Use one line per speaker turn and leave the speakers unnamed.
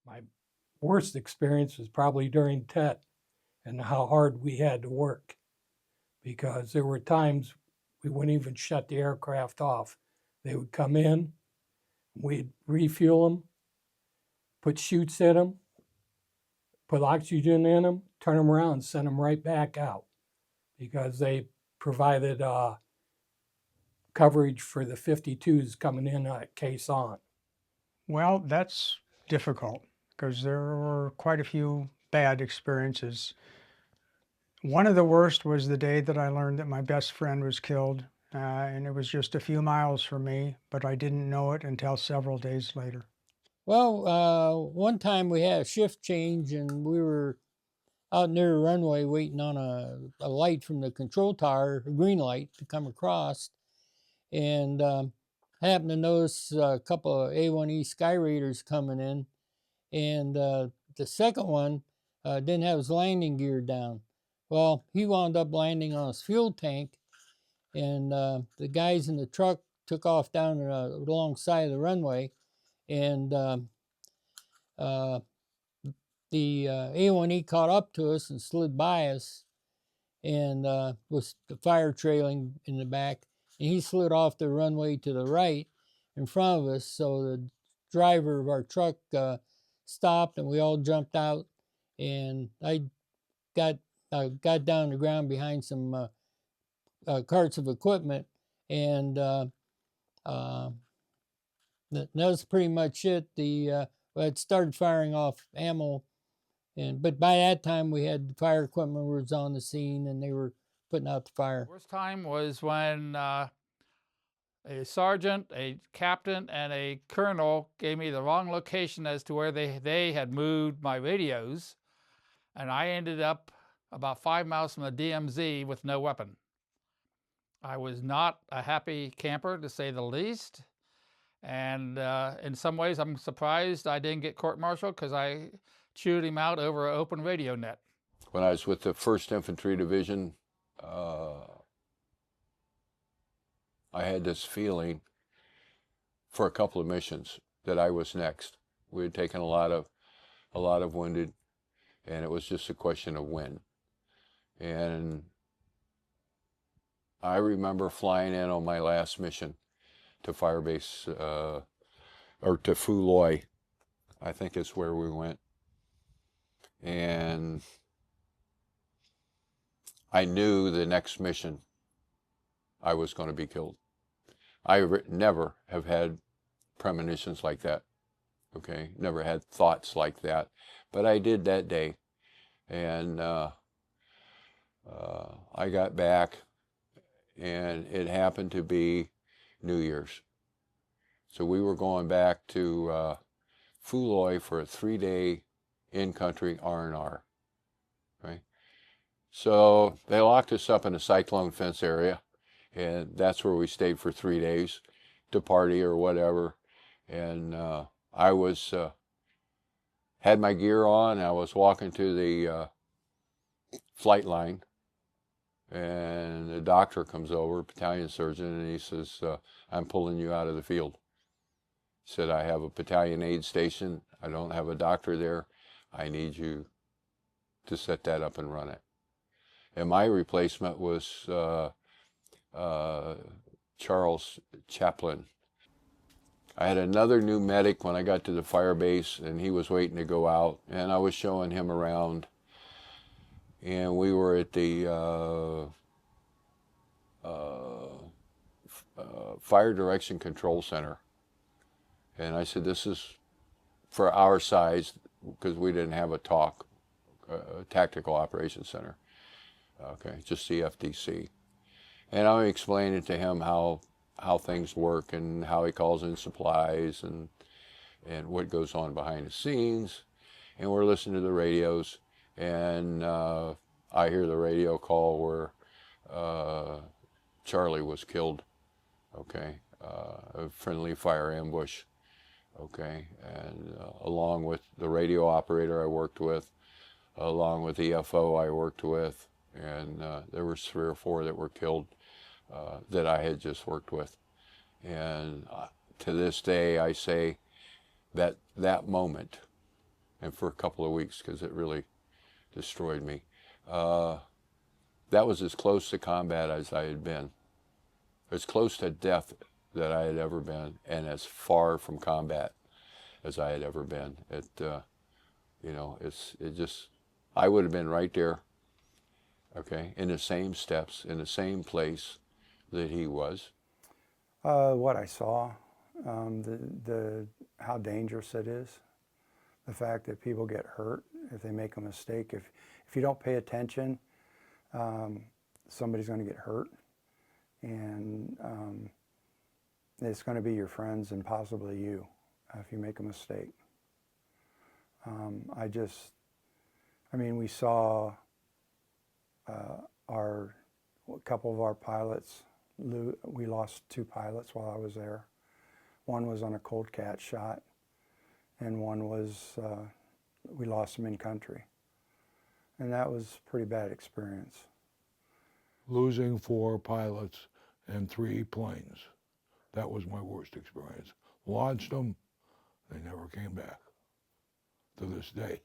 My worst experience was probably during TET and how hard we had to work because there were times we wouldn't even shut the aircraft off. They would come in, we'd refuel them, put chutes in them, put oxygen in them, turn them around, and send them right back out because they provided coverage for the 52s coming in case on.
Well, that's difficult because there were quite a few bad experiences. One of the worst was the day that I learned that my best friend was killed, and it was just a few miles from me, but I didn't know it until several days later.
Well, one time we had a shift change and we were out near the runway waiting on a light from the control tower, a green light, to come across. And happened to notice a couple of A1E Sky Raiders coming in. And the second one didn't have his landing gear down. Well, he wound up landing on his fuel tank, and the guys in the truck took off down alongside of the runway, and uh, the A1E caught up to us and slid by us, and with the fire trailing in the back, and he slid off the runway to the right in front of us. So the driver of our truck stopped, and we all jumped out, and I got down on the ground behind some carts of equipment, and that was pretty much it. It started firing off ammo, but by that time we had fire equipment was on the scene and they were putting out the fire.
Worst time was when a sergeant, a captain, and a colonel gave me the wrong location as to where they had moved my radios, and I ended up about 5 miles from the DMZ with no weapon. I was not a happy camper, to say the least, and in some ways I'm surprised I didn't get court-martialed because I chewed him out over an open radio net.
When I was with the 1st Infantry Division, I had this feeling for a couple of missions that I was next. We had taken a lot of wounded, and it was just a question of when. And I remember flying in on my last mission to Firebase, or to Phu Loy, I think is where we went. And I knew the next mission I was going to be killed. I never have had premonitions like that, okay? Never had thoughts like that, but I did that day. And I got back, and it happened to be New Year's. So we were going back to Phu Loy for a 3-day in-country R&R, okay? So they locked us up in a cyclone fence area, and that's where we stayed for 3 days to party or whatever. And I was had my gear on. I was walking to the flight line, and the doctor comes over, battalion surgeon, and he says, "I'm pulling you out of the field." He said, "I have a battalion aid station. I don't have a doctor there. I need you to set that up and run it." And my replacement was Charles Chaplin. I had another new medic when I got to the fire base, and he was waiting to go out, and I was showing him around. And we were at the Fire Direction Control Center. And I said, "This is for our size," because we didn't have a Tactical Operations Center. Okay, just CFDC. And I'm explaining to him how things work and how he calls in supplies and what goes on behind the scenes. And we're listening to the radios, and I hear the radio call where Charlie was killed, okay, a friendly fire ambush, okay, and along with the radio operator I worked with, along with the FO I worked with, and there were 3 or 4 that were killed that I had just worked with. And to this day I say that that moment and for a couple of weeks because it really destroyed me. That was as close to combat as I had been, as close to death that I had ever been, and as far from combat as I had ever been. You know, I would have been right there, okay, in the same steps, in the same place that he was.
What I saw, how dangerous it is, the fact that people get hurt if they make a mistake. If you don't pay attention, somebody's going to get hurt, and it's going to be your friends and possibly you if you make a mistake. I mean, we saw a couple of our pilots. We lost 2 pilots while I was there. One was on a cold cat shot, and one was, we lost him in country. And that was a pretty bad experience.
Losing 4 pilots and 3 planes. That was my worst experience. Launched them, they never came back to this day.